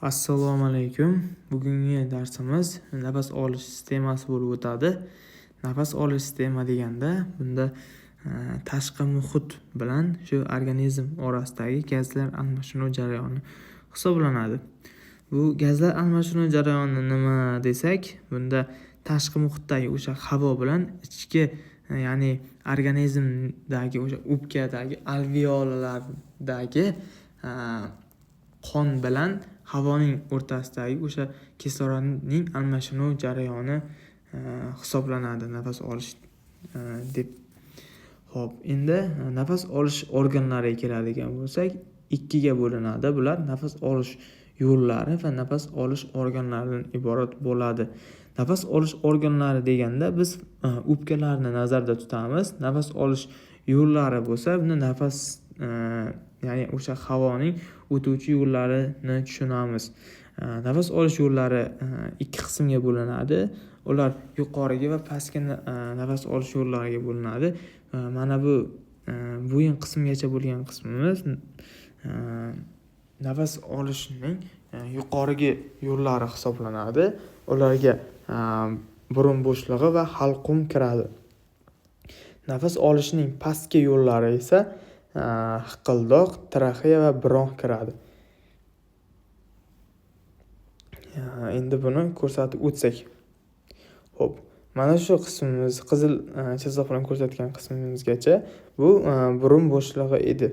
Assalomu alaykum. Bugungi darsimiz nafas olish sistemasi bo'lib o'tadi. Nafas olish sistema deganda bunda tashqi muhit bilan shu organizm orasidagi gazlar almashinuv jarayoni hisoblanadi. Bu gazlar almashinuv jarayoni nima desak, bunda tashqi muhitdagi o'sha havo bilan ichki ya'ni organizmdagi o'sha o'pkadagi alveolalardagi qon bilan havoning o'rtasidagi o'sha kislorodning almashinuv jarayoni hisoblanadi nafas olish deb. Xo'p, endi nafas olish organlariga keladigan bo'lsak, ikkiga bo'linadi. Bular nafas olish yo'llari va nafas olish organlaridan iborat bo'ladi. Nafas olish organlari deganda biz o'pkalarni nazarda tutamiz. Nafas olish yo'llari bo'lsa, buni nafas ya'ni o'sha havoning o'tuvchi yo'llarini tushunamiz. Nafas olish yo'llari ikki qismga bo'linadi. Ular yuqoriga va pastki nafas olish yo'llariga bo'linadi. Mana bu bo'yin qismigacha bo'lgan qismimiz nafas olishning yuqorigi yo'llari hisoblanadi. Ularga burun bo'shlig'i va halqum kiradi. Nafas olishning pastki yo'llari esa hiqildoq, traxeya va bronx kiradi. Endi buni ko'rsatib o'tsak. Xo'p, mana shu qismimiz qizil chiziq bilan ko'rsatgan qismimizgacha bu burun bo'shlig'i edi.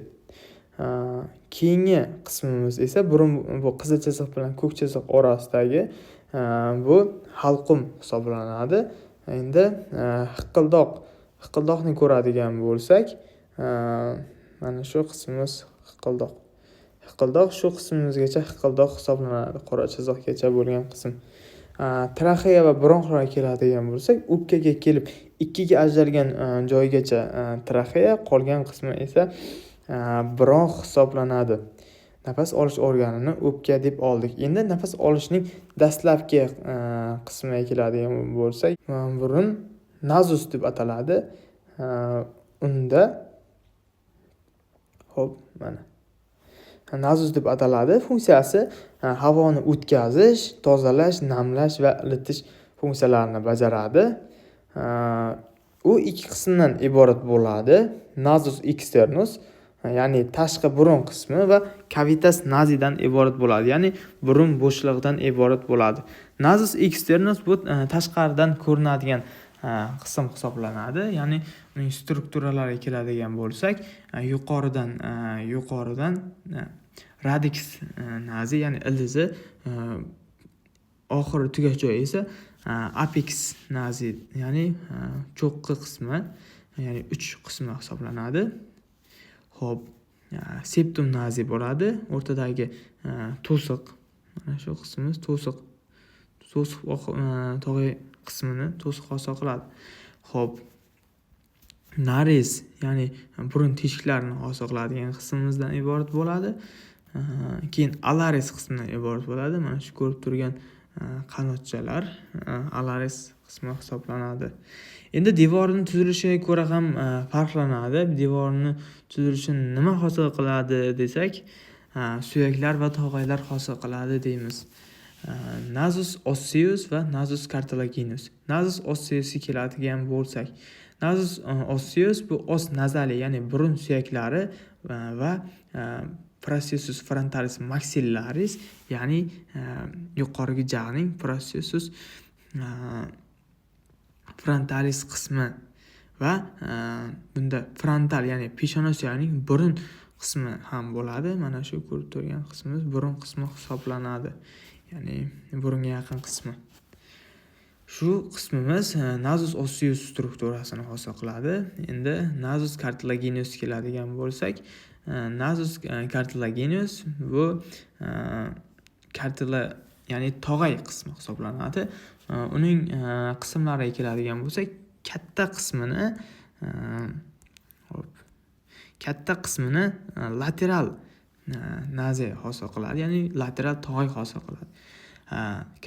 Keyingi qismimiz esa bu qizil chiziq bilan ko'k chiziq orasidagi bu halqum hisoblanadi. Endi hiqildoqni ko'radigan bo'lsak, mana shu qismimiz hiqildoq. Hiqildoq shu qismimizgacha hiqildoq hisoblanadi, qora chiziqgacha bo'lgan qism. Traxeya va bronxlarga keladigan bo'lsak, o'pkaga kelib ikkiga ajralgan joygacha traxeya, qolgan qismi esa bronx hisoblanadi. Nafas olish organini o'pka deb oldik. Endi nafas olishning dastlabki qismiga keladigan bo'lsak, burun nazus deb ataladi. Unda xo'p, mana nazus deb ataladi. Funksiyasi havoni o'tkazish, tozalash, namlash va ilitish funksiyalarini bajaradi. U ikki qismdan iborat bo'ladi. Nasus externus, ya'ni tashqi burun qismi va cavitas nasidan iborat bo'ladi, ya'ni burun bo'shlig'idan iborat bo'ladi. Nasus externus bu tashqaridan ko'rinadigan qism hisoblanadi. Ya'ni uning strukturalariga keladigan bo'lsak, yuqoridan radix nazi, ya'ni ildizi, oxiri tugash joyi esa apex nazi, ya'ni cho'qqi qismi, ya'ni 3 qismi hisoblanadi. Xo'p, septum nazi bo'ladi. O'rtadagi to'siq, mana shu qismimiz to'siq tog'ay qismini to'siq hosil qiladi. Xo'p, nares, ya'ni burun teshiklarini hosil qiladigan qismimizdan iborat bo'ladi. Keyin alaris qismidan iborat bo'ladi. Mana shu ko'rib turgan qanotchalar alaris qismi hisoblanadi. Endi devorning tuzilishiga ko'ra ham farqlanadi. Devorning tuzilishi nima hosil qiladi desak, suyaklar va tog'aylar hosil qiladi deymiz. Nasus osseus va nasus cartilaginous. Nasus osseusga keladigan bo'lsak, nasus osseus bu os nazali, ya'ni burun suyaklari va processus frontalis maxillaris, ya'ni yuqorgi jag'ning processus frontalis qismi va bunda frontal, ya'ni peshona suyagining burun qismi ham bo'ladi. Mana shu ko'rib turgan qismimiz burun qismi hisoblanadi, ya'ni burunga yaqin qismi. Shu qismimiz nasus osseus strukturasini hosil qiladi. Endi nasus cartilaginous keladigan bo'lsak, nasus cartilaginous bu ya'ni tog'ay qismi hisoblanadi. Uning qismlariga keladigan bo'lsak, katta qismini lateral nazi hosil qiladi, ya'ni lateral tog'ay hosil qiladi.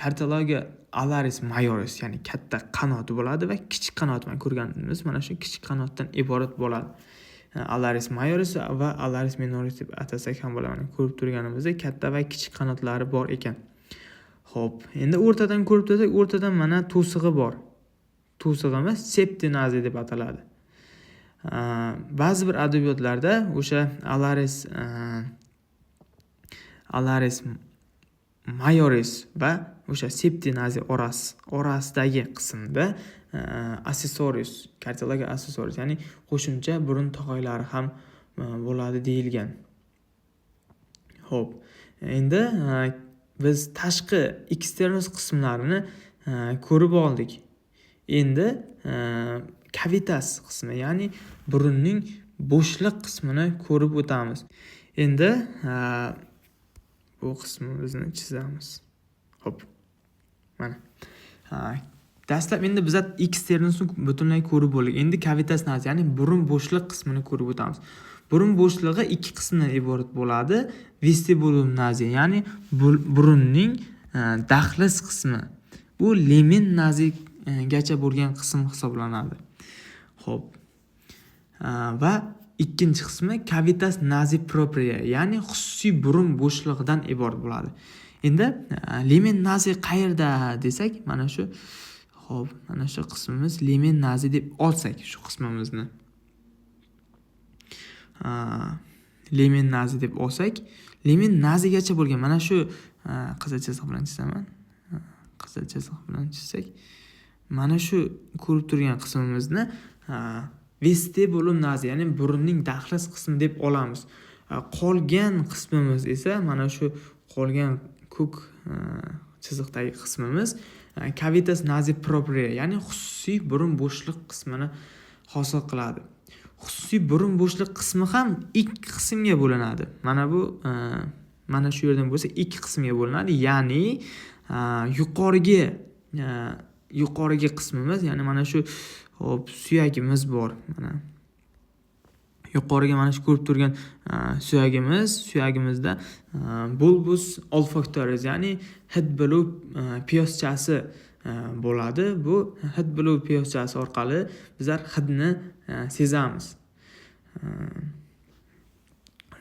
Cartilagia alaris majoris, ya'ni katta qanoti bo'ladi va kichik qanot, mana ko'rganimiz mana shu kichik qanotdan iborat bo'ladi. alaris majoris va alaris minoris deb atasak ham bo'ladi. Mana ko'rib turganimizdek katta va kichik qanotlari bor ekan. Xo'p, endi o'rtadan ko'rib tursak, o'rtadan mana to'sig'i bor. To'sig'imiz septinazi deb ataladi. Ba'zi bir adabiyotlarda o'sha alaris majoris va o'sha septinazi orasidagi qismda accessorius, kardiologiya accessorius, ya'ni qo'shimcha burun tog'oylari ham bo'ladi deyilgan. Xo'p, endi biz tashqi eksternus qismlarini ko'rib oldik. Endi kavitas qismi, ya'ni burunning bo'shliq qismini ko'rib o'tamiz. Endi bu qismimizni chizamiz. Xo'p. Mana. Dastlab endi biz eksternusni butunlay ko'rib bo'ldik. Endi kavitas nazi, ya'ni burun bo'shliq qismini ko'rib o'tamiz. Burun bo'shlig'i ikki qismdan iborat bo'ladi. Vestibulum nazi, ya'ni burunning dahliz qismi. Bu lemin nazigacha bo'lgan qism hisoblanadi. Xo'p. Va ikkinchi qismi cavitas nazi propria, ya'ni xususiy burun bo'shlig'idan iborat bo'ladi. Endi lemin nazi qayerda desak, mana shu, xo'p, mana shu qismimiz lemin nazi deb olsak, shu qismimizni lemin nazi deb olsak, lemin nazigacha bo'lgan mana shu qizil chiziq bilan chizaman. Qizil chiziq bilan chizsak, mana shu ko'rib turgan qismimizni vestibulum nazi, ya'ni burunning dahliz qismi deb olamiz. Qolgan qismimiz esa mana shu qolgan ko'k chiziqdagi qismimiz cavitas nazi propria, ya'ni xususiy burun bo'shliq qismini hosil qiladi. Xususiy burun bo'shliq qismi ham ikki qismga bo'linadi. Mana bu mana shu yerdan bo'lsa ikki qismga bo'linadi, ya'ni yuqorigi qismimiz, ya'ni mana shu hop suyagimiz bor. Mana yuqoriga mana shu ko'rib turgan suyagimizda bulbus olfactoris, ya'ni hid biluv piyoschasi bo'ladi. Bu hid biluv piyoschasi orqali bizlar hidni sezamiz.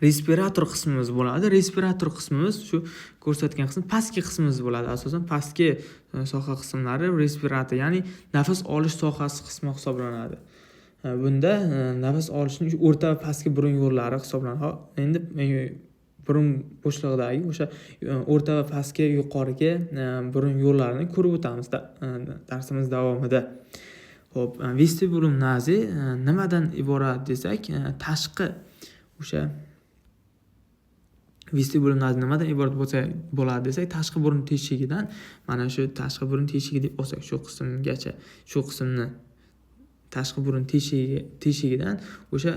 Respirator qismimiz bo'ladi. Respirator qismimiz shu ko'rsatgan qism pastki qismimiz bo'ladi. Asosan pastki soha qismlari respirator, ya'ni nafas olish sohasi qismi hisoblanadi. Bunda nafas olishning o'rta va pastki burun yo'llari hisoblanadi. Endi burun bo'shlig'idagi o'sha o'rta va pastki yuqorigi burun yo'llarini ko'rib o'tamiz darsimiz davomida. Xo'p, vestibulum nazi nimadan iborat desak, tashqi o'sha vestibulum nazi nimadan iborat bo'ladi desak, tashqi burun teshigidan, mana shu tashqi burun teshigi deb olsak, shu qismgacha, shu qismni tashqi burun teshigidan o'sha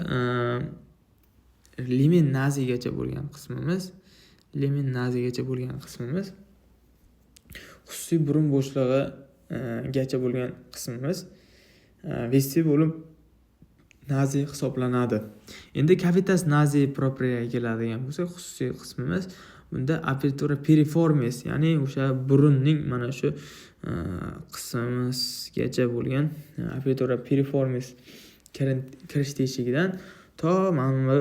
lemin nazigacha bo'lgan qismimiz, xususiy burun bo'shlig'igacha bo'lgan qismimiz vestibulum nazi hisoblanadi. Endi cavitas nazi propria keladigan bo'lsa, xususiy qismimiz, bunda apertura piriformis, ya'ni o'sha burunning mana shu qismimizgacha bo'lgan apertura piriformis kirish teshigidan to mana bu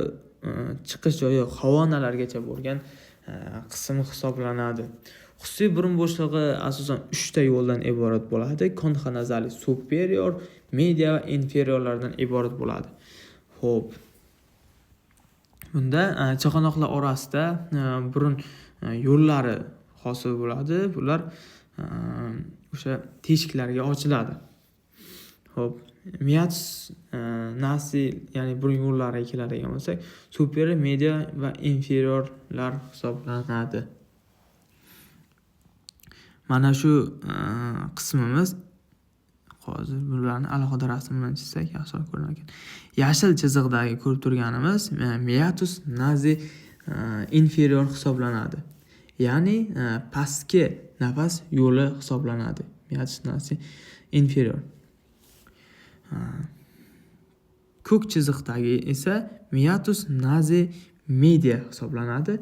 chiqish joyi xavonalargacha bo'lgan qism hisoblanadi. Xususiy burun bo'shlig'i asosan 3 ta yo'ldan iborat bo'ladi. Concha nasalis superior, media va inferiorlardan iborat bo'ladi. Xo'p. Bunda chaqaloqlar orasida burun yo'llari hosil bo'ladi. Bular o'sha teshiklarga ochiladi. Xo'p. Meatus nasi, ya'ni burun yo'llariga keladigan bo'lsak, superior, media va inferiorlar hisoblanadi. Mana shu qismimiz, hozir bularni alohida rasm bilan chizsak yaxshiroq ko'rinar ekan. Yashil chiziqdagi ko'rib turganimiz meatus nazi inferior hisoblanadi. Ya'ni pastki nafas yo'li hisoblanadi. Meatus nazi inferior. Ko'k chiziqdagi esa meatus nazi media hisoblanadi.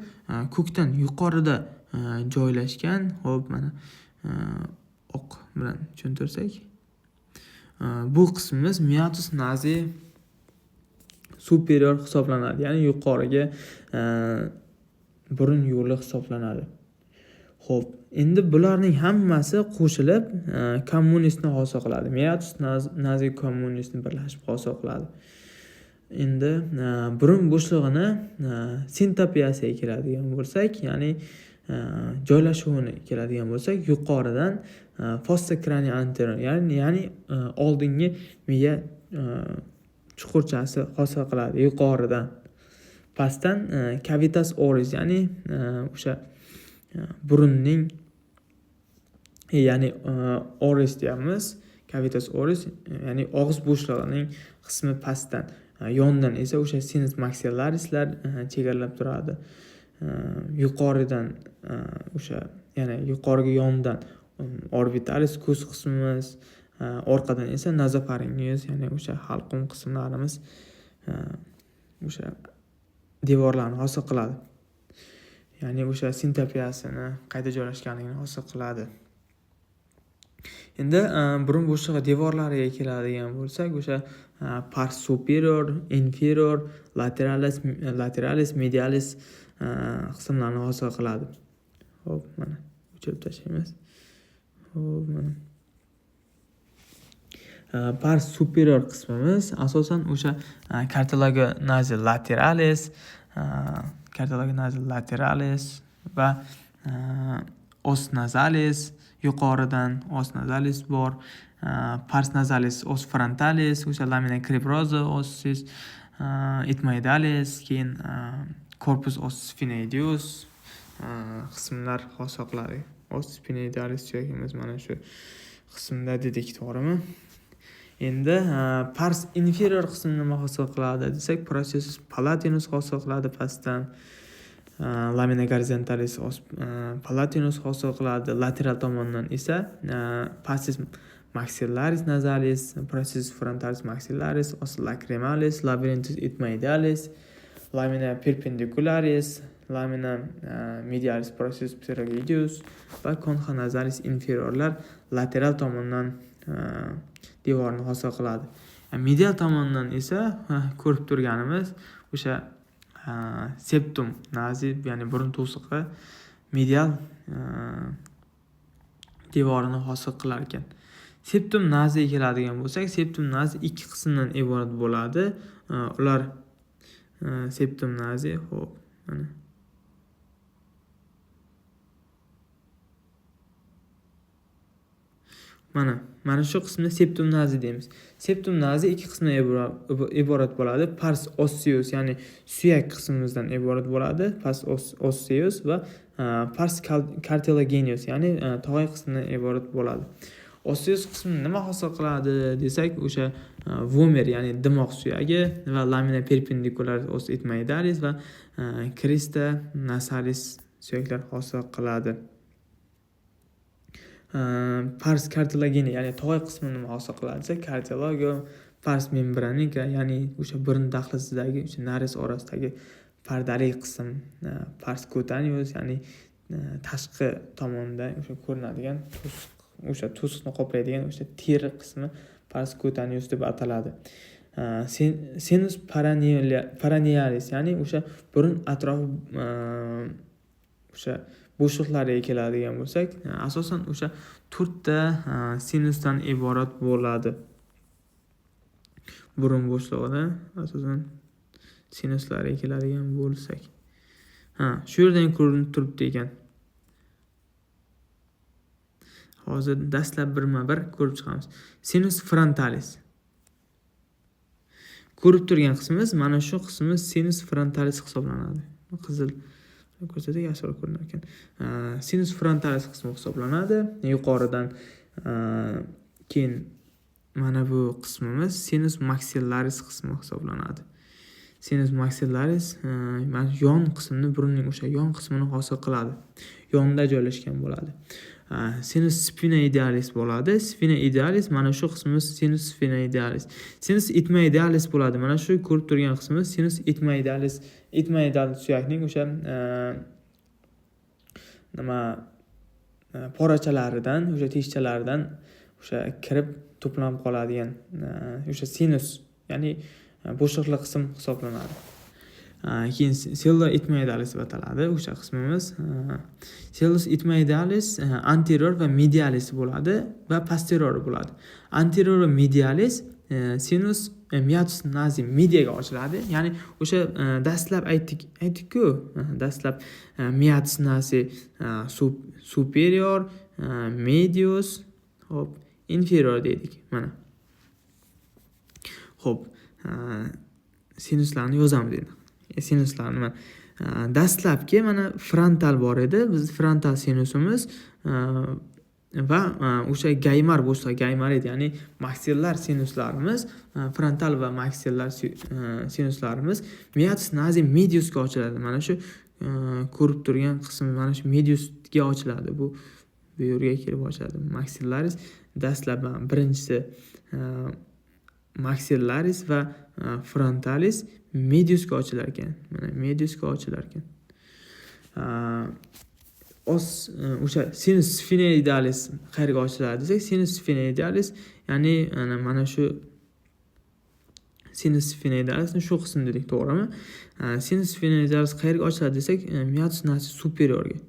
Ko'kdan yuqorida joylashgan, xo'p, mana oq bilan tushuntirsak, bu qismimiz meatus nazi superior hisoblanadi, ya'ni yuqoriga burun yo'li hisoblanadi. Xo'p, endi bularning hammasi qo'shilib kommunistni hosil qiladi. Meatus nazi kommunistni birlashib hosil qiladi. Endi burun bo'shlig'ini sintopiyasiga keladigan bo'lsak, ya'ni joylashuvini keladigan bo'lsak, yuqoridan fossa cranial anterior, ya'ni oldingi miya chuqurchasi hosil qiladi yuqoridan. Pastdan cavitas oris, ya'ni o'sha burunning, ya'ni oris deyamiz, cavitas oris, ya'ni og'iz bo'shlig'ining qismi pastdan, yondan esa o'sha sinus maxillarislar chegaralab turadi. Yuqoridan o'sha, ya'ni yuqoriga yondan orbitalis ko'z qismimiz, orqadan esa nasofaringiz, ya'ni o'sha halqum qismlarimiz o'sha devorlarni hosil qiladi. Ya'ni o'sha sintopiyasini qayda joylashganligini hosil qiladi. Endi burun bo'shlig'i devorlariga keladigan bo'lsak, o'sha pars superior, inferior, lateralis, medialis qismlarni hosil qiladi. Xo'p, mana o'chirib tashlaymiz. Xo'p, mana pars superior qismimiz asosan o'sha cartilaginous lateralis va os nasalis, yuqoridan os nasalis bor, pars nasalis, os frontalis, o'sha lamina cribrosa ossis, etmoidalis, keyin corpus os sphenoideus qismlar hosil qiladi. Os sphenoidalis suyagimiz mana shu qismda dedik, to'g'rimi? Endi pars inferior qismini nima hosil qiladi desak, processus palatinus hosil qiladi pastdan. Lamina horizontalis os palatinus hosil qiladi. Lateral tomondan esa passus maxillaris nasalis, processus frontalis maxillaris, os lacrimalis, labyrinthus etmoidalis, lamina perpendicularis, lamina medialis processus pterygoideus va concha nasalis inferiorlar lateral tomondan devorni hosil qiladi. Medial tomondan esa ko'rib turganimiz o'sha septum nazi, ya'ni burun to'siqi medial devorini hosil qilar ekan. Septum naziga keladigan bo'lsak, septum nazi ikki qismdan iborat bo'ladi. Ular septum nazi, xo'p, mana shu qismni septum nazi deymiz. Septum nazi ikki qismdan iborat bo'ladi. Pars osseus, ya'ni suyak qismimizdan iborat bo'ladi. Pars osseus va pars cartilaginous, ya'ni tog'ay qismdan iborat bo'ladi. Osseus qismini nima hosil qiladi desak, o'sha vomer, ya'ni dimoq suyagi va lamina perpendicularis os etmoidalis va crista nasalis suyaklar hosil qiladi. Pars cartilagini, ya'ni tog'ay qismini nima hosil qiladi desa, cartilago, pars membranica, ya'ni o'sha burun dahlizidagi o'sha nares orasidagi pardali qism, pars cutaneous, ya'ni tashqi tomonda o'sha ko'rinadigan o'sha to'siqni qoplaydigan o'sha teri qismi pars cutaneous deb ataladi. Sinus paranealis, ya'ni o'sha burun atrofi o'sha bo'shliqlariga keladigan bo'lsak, asosan o'sha 4 ta sinusdan iborat bo'ladi. Burun bo'shlig'ida asosan sinuslariga keladigan bo'lsak. Shu yerdan ko'rinib turibdi ekan. Hozir dastlab birma-bir ko'rib chiqamiz. Sinus frontalis. Ko'rib turgan qismimiz mana shu qismimiz sinus frontalis hisoblanadi. Qizil ko'rsatak yashil ko'rinar ekan. Sinus frontalis qismi hisoblanadi. Yuqoridan keyin mana bu qismimiz sinus maxillaris qismi hisoblanadi. Sinus maxillaris mana yon qismini, burunning o'sha yon qismini hosil qiladi. Yonda joylashgan bo'ladi. Sinus sphenoidalis bo'ladi. Sphenoidalis mana shu qismimiz sinus sphenoidalis. Sinus etmoidalis bo'ladi. Mana shu ko'rib turgan qismimiz sinus etmoidalis. Etmoidal suyakning o'sha porachalaridan, o'sha teshchalaridan o'sha kirib to'planib qoladigan o'sha sinus, ya'ni bo'shliqli qism hisoblanadi. Keyin cellula etmoidalis deb ataladi o'sha qismimiz. Cellus etmoidalis anterior va medialis bo'ladi va posterior bo'ladi. Anterior va medialis sinus meatus nazi mediaga ochiladi. Ya'ni o'sha dastlab aytdik-ku, dastlab meatus nazi superior, medius, hop, inferior dedik. Mana. Hop, sinuslarni yozamiz endi. Sinuslarni dastlabki mana frontal bor edi. Biz frontal sinusimiz va o'sha gaymar bo'lsa, gaymar edi, ya'ni maksillar sinuslarimiz, frontal va maksillar sinuslarimiz meatus nazi mediusga ochiladi. Mana shu ko'rib turgan qism mana shu mediusga ochiladi. Bu yerga kelib ochiladi. Maxillaris dastlab birinchisi maxillaris va frontalis mediusga ochilar ekan. Mana mediusga ochilar ekan. O'sha sinus sphenoidalis qayerga ochiladi desak, sinus sphenoidalis ya'ni mana shu sinus sphenoidalisni shu qism dedik, to'g'rimi? Sinus sphenoidalis qayerga ochiladi desak, meatus nazi superiorga.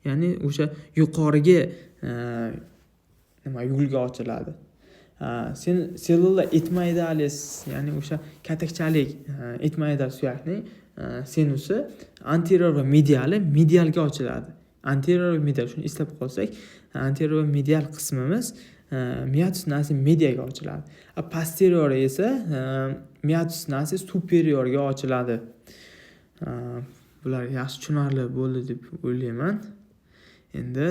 Ya'ni o'sha yuqoriga yo'lga ochiladi. Cellula etmoidalis ya'ni o'sha katakchalik etmoidal suyakning sinusi anterior va medialga ochiladi. Anterior va medial, shuni eslab qolsak, anterior va medial qismimiz meatus nazi mediaga ochiladi. Posterior esa meatus nazi superiorga ochiladi. Bular yaxshi tushunarli bo'ldi deb o'ylayman. Endi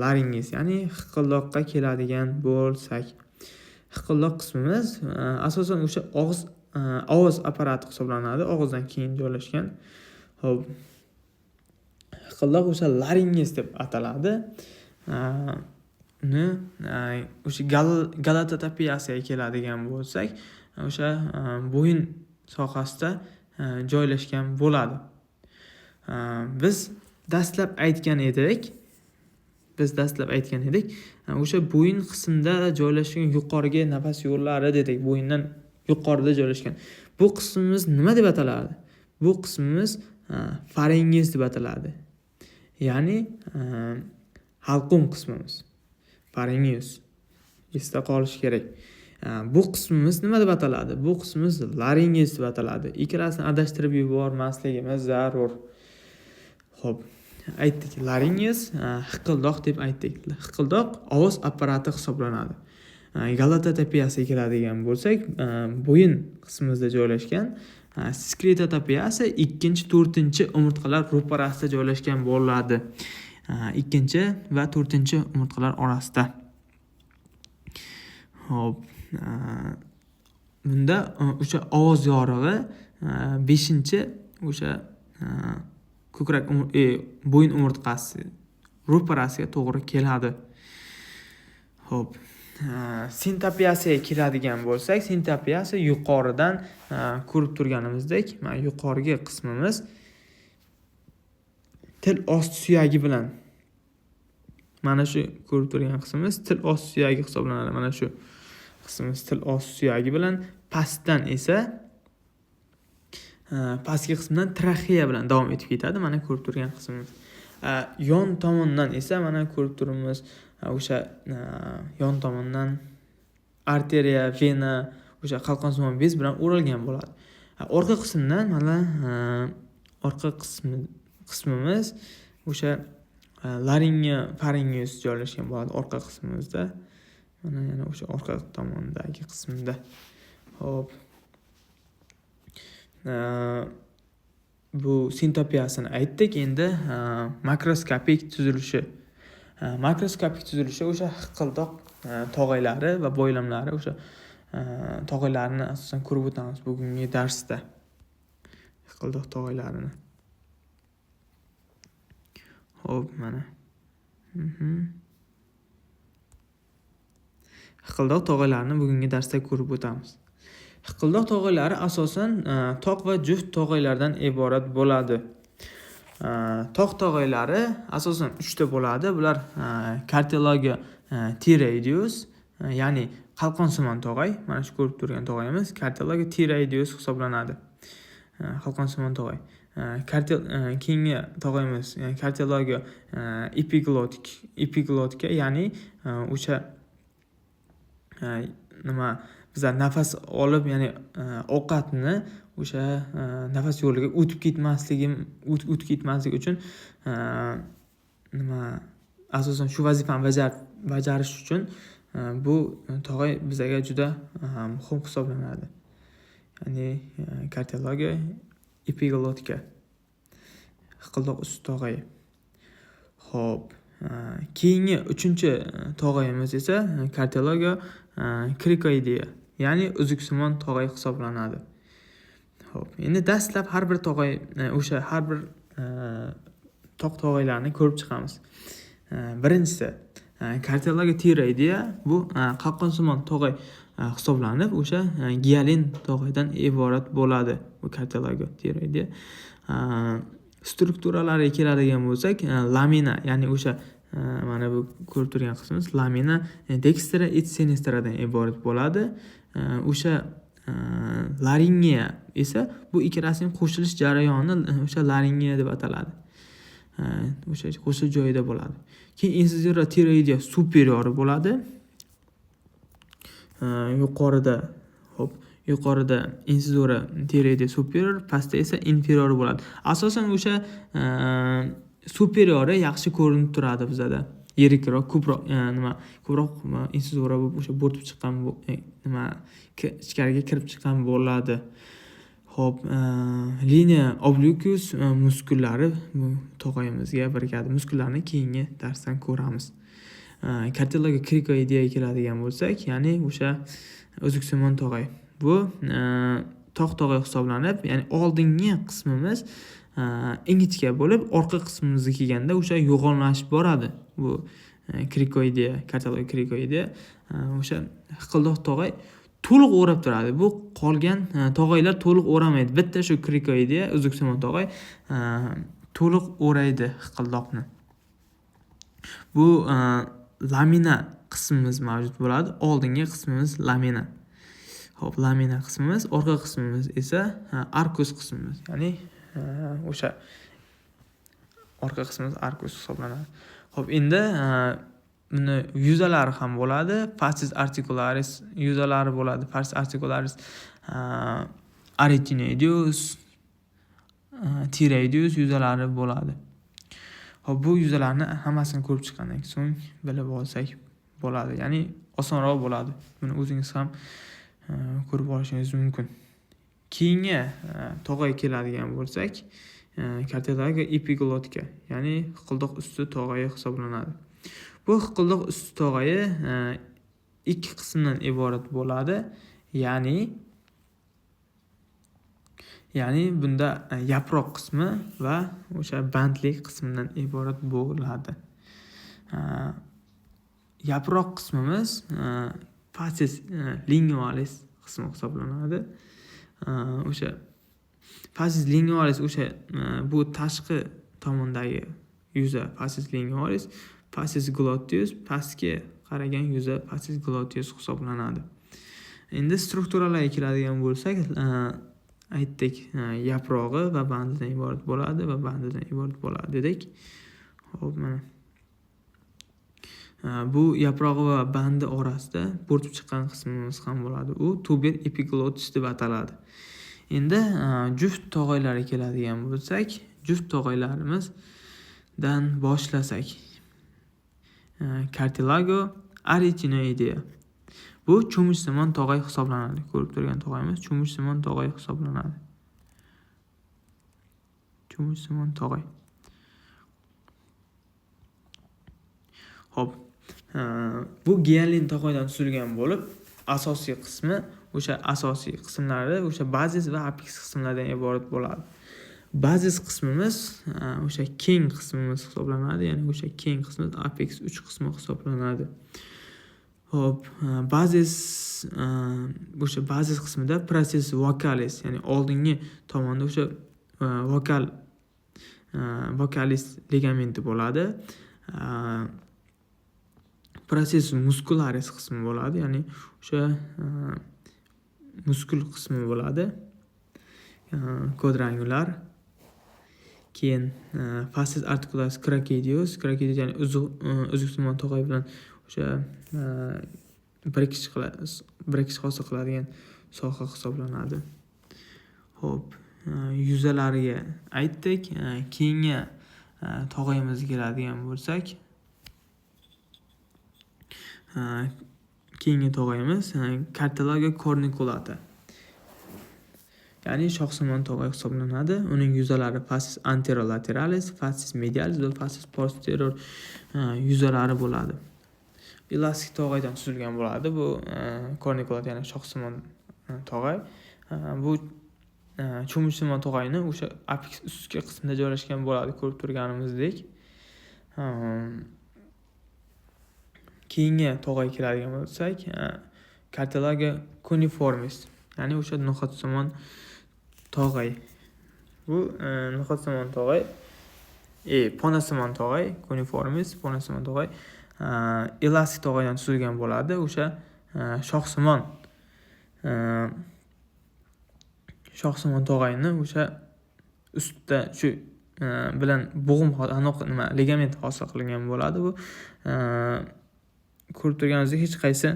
laringes, ya'ni hiqildoqqa keladigan bo'lsak, hiqildoq qismimiz asosan o'sha og'iz apparati hisoblanadi, og'izdan keyin joylashgan. Xo'p, hiqildoq o'sha laringes deb ataladi. Uni o'sha galatotopiyasiga keladigan bo'lsak, o'sha bo'yin sohasida joylashgan bo'ladi. Biz dastlab aytgan edik, o'sha bo'yin qismida joylashgan yuqoriga nafas yo'llari dedik, bo'yindan yuqorida joylashgan. Bu qismimiz nima deb ataladi? Bu qismimiz faringes deb ataladi. Ya'ni halqum qismimiz. Faringius. Esda qolish kerak. Bu qismimiz nima deb ataladi? Bu qismimiz laringes deb ataladi. Ikkalasini adashtirib yubormasligimiz zarur. Xo'p, aytdik, laringes hiqildoq deb aytdik. Hiqildoq og'iz apparati hisoblanadi. Galatotopiyasiga keladigan bo'lsak, bo'yin qismimizda joylashgan. Skletotopiyasi 2-4 umurtqalar ro'parasida joylashgan bo'ladi. 2 va 4 umurtqalar orasida. Hop, bunda o'sha ovoz yorig'i 5-o'sha ko'krak bo'yin umurtqasi ro'parasiga to'g'ri keladi. Hop, sintopiyasiga keladigan bo'lsak, sintopiyasi yuqoridan ko'rib turganimizdek, mana yuqorgi qismimiz til osti suyagi bilan, mana shu ko'rib turgan qismimiz til osti suyagi hisoblanadi. Mana shu qismimiz til osti suyagi bilan, pastdan esa pastki qismdan traxeya bilan davom etib ketadi. Mana ko'rib turgan qismimiz. Yon tomondan esa mana ko'rib turibmiz, o'sha yon tomondan arteriya, vena, o'sha qalqonsimon bez bilan o'ralgan bo'ladi. Orqa qismdan mana orqa qismimiz o'sha laringe, faringius joylashgan bo'ladi orqa qismimizda. Mana yana o'sha orqa tomondagi qismda. Hop. Bu sintopiyasini aytdik. Endi makroskopik tuzilishi. Makroskopik tuzilishi o'sha hiqildoq tog'aylari va bo'ylamlari, o'sha tog'aylarni asosan ko'rib o'tamiz bugungi darsda. Hiqildoq tog'aylarini. Hop, mana. Hiqildoq tog'aylarini bugungi darsda ko'rib o'tamiz. Hiqildoq tog'aylari asosan toq va juft tog'aylardan iborat bo'ladi. Toq tog'aylari asosan 3 ta bo'ladi. Bular cartilage T-radius, ya'ni qalqonsimon tog'ay, mana shu ko'rib turgan tog'ayimiz kardiologiya T-radius hisoblanadi. Qalqonsimon tog'ay. Keyingi tog'ayimiz kardiologiya epiglotika, ya'ni o'sha bizlar nafas olib, ya'ni ovqatni o'sha nafas yo'liga o'tib ketmasligi uchun asosan shu vazifani bajarish uchun bu tog'ay bizga juda muhim hisoblanadi. Ya'ni kardiologiya epiglotika, hiqildoq usti tog'ayi. Xo'p, keyingi 3-tog'ayimiz esa kardiologiya krikoidiya, ya'ni uzuksimon tog'ay hisoblanadi. Xo'p, endi dastlab har bir tog'ay har bir tog'aylarni ko'rib chiqamiz. Birinchisi kardiologiya T-radius, bu qalqonsimon tog'ay hisoblanib, o'sha gialin tog'aydan iborat bo'ladi. Bu kardiologiya T-radius. Strukturalariga keladigan bo'lsak, lamina, ya'ni o'sha mana bu ko'rib turgan qismimiz lamina dextra et sinistradan iborat bo'ladi. O'sha laringiya esa bu ikkalasining qo'shilish jarayoni o'sha laringiya deb ataladi. O'sha qo'shilish joyida bo'ladi. Keyin incisura T-radius superior bo'ladi. Yuqorida incisura T-radius superior, pastda esa inferior bo'ladi. Asosan o'sha superiori yaxshi ko'rinib turadi bizda. Yirikroq, ko'proq incisura bo'lib o'sha bo'rtib chiqqan ichkariga kirib chiqqan bo'ladi. Xo'p, linea obliquus muskullari bu tog'ayimizga birgadi. Muskullarni keyingi darsdan ko'ramiz. Kardiologiya krikoidiyaga keladigan bo'lsak, ya'ni o'sha uzuksimon tog'ay. Bu tog'ay hisoblanib, ya'ni oldingi qismimiz ingichka bo'lib, orqa qismimizga kelganda o'sha yo'g'onlashib boradi. Bu krikoidiya, kardiologiya krikoidiya, o'sha hiqildoq tog'ay to'liq o'rab turadi. Bu qolgan tog'aylar to'liq o'ramaydi. Bitta shu krikoidiya, uzuksimon tog'ay to'liq o'raydi hiqildoqni. Bu lamina qismimiz mavjud bo'ladi. Oldingi qismimiz lamina. Xo'p, lamina qismimiz, orqa qismimiz esa arkus qismimiz. Ya'ni o'sha orqa qismimiz arkus hisoblanadi. Xo'p, endi buni yuzalari ham bo'ladi. Fasces articularis yuzalari bo'ladi. Fasces articularis arytenoideus, T-radius yuzalari bo'ladi. Xo'p, bu yuzalarni hammasini ko'rib chiqqandan so'ng bilib olsak bo'ladi. Ya'ni osonroq bo'ladi. Buni o'zingiz ham ko'rib olishingiz mumkin. Keyingi tog'ay keladigan bo'lsak, kardiologiya epiglotika, ya'ni hiqildoq usti tog'ayi hisoblanadi. Bu hiqildoq usti tog'ayi ikki qismdan iborat bo'ladi. Ya'ni bunda yaproq qismi va o'sha bandlik qismidan iborat bo'ladi. Yaproq qismimiz fasces lingualis qismi hisoblanadi. O'sha fasces lingualis o'sha bu tashqi tomondagi yuza fasces lingualis, fasces gluteus pastga qaragan yuza fasces gluteus hisoblanadi. Endi strukturalarga keladigan bo'lsak, aytdik, yaprog'i va bandidan iborat bo'ladi dedik. Xo'p, mana bu yaprog'i va bandi orasida bo'rtib chiqqan qismimiz ham bo'ladi. U tuber epiglotis deb ataladi. Endi juft tog'aylarga keladigan bo'lsak, juft tog'aylarimizdan boshlasak. Kardiologiya arytenoideya. Bu cho'michsimon tog'ay hisoblanadi. Ko'rib turgan tog'ayimiz cho'michsimon tog'ay hisoblanadi. Cho'michsimon tog'ay. Xo'p, bu gialin tog'aydan tuzilgan bo'lib, asosiy qismlari o'sha bazis va apex qismlardan iborat bo'ladi. Bazis qismimiz o'sha keng qismimiz hisoblanadi, ya'ni o'sha keng qismi apex uch qismi hisoblanadi. Xo'p, bazis qismida process vocalis, ya'ni oldingi tomonda o'sha vocalis ligamenti bo'ladi. processus muscularis qismi bo'ladi, ya'ni o'sha muskul qismi bo'ladi. Quadrangular. Keyin fascius articularis crocodius ya'ni uzuksimon tog'ay bilan o'sha birikish hosil qiladigan soha hisoblanadi. Xo'p, yuzalariga aytdik. Keyingi tog'aymizga keladigan bo'lsak, keyingi tog'ayimiz cartilago corniculata. Ya'ni shoxsimon tog'ay hisoblanadi. Uning yuzalari fascius anterolateralis, fascius medialis va fascius posterior yuzalari bo'ladi. Elastik tog'aydan tuzilgan bo'ladi bu corniculata, ya'ni shoxsimon tog'ay. Bu cho'michsimon tog'ayni o'sha apix ustki qismida joylashgan bo'ladi, ko'rib turganimizdek. Keyingi tog'ay keladigan bo'lsak, cartilago cuneiformis, ya'ni o'sha no'xatsimon tog'ay. Bu no'xatsimon tog'ay, ponasimon tog'ay, cuneiformis, ponasimon tog'ay elastik tog'aydan tuzilgan bo'ladi. O'sha shoxsimon tog'ayni o'sha ustda shu bilan bo'g'im ligament hosil qilingan bo'ladi. Bu ko'rib turganimizdek hech qaysi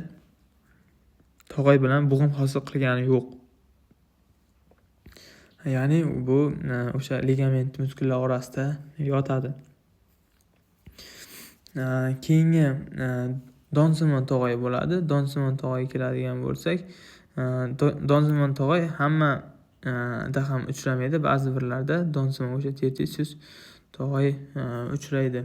tog'ay bilan bo'g'im hosil qilgani yo'q. Ya'ni bu o'sha ligament muskullar orasida yotadi. Keyingi donsimon tog'ay bo'ladi. Donsimon tog'ay keladigan bo'lsak, donsimon tog'ay hamma da ham uchramaydi. Ba'zi birlarda donsimon o'sha tertisius tog'ay uchraydi.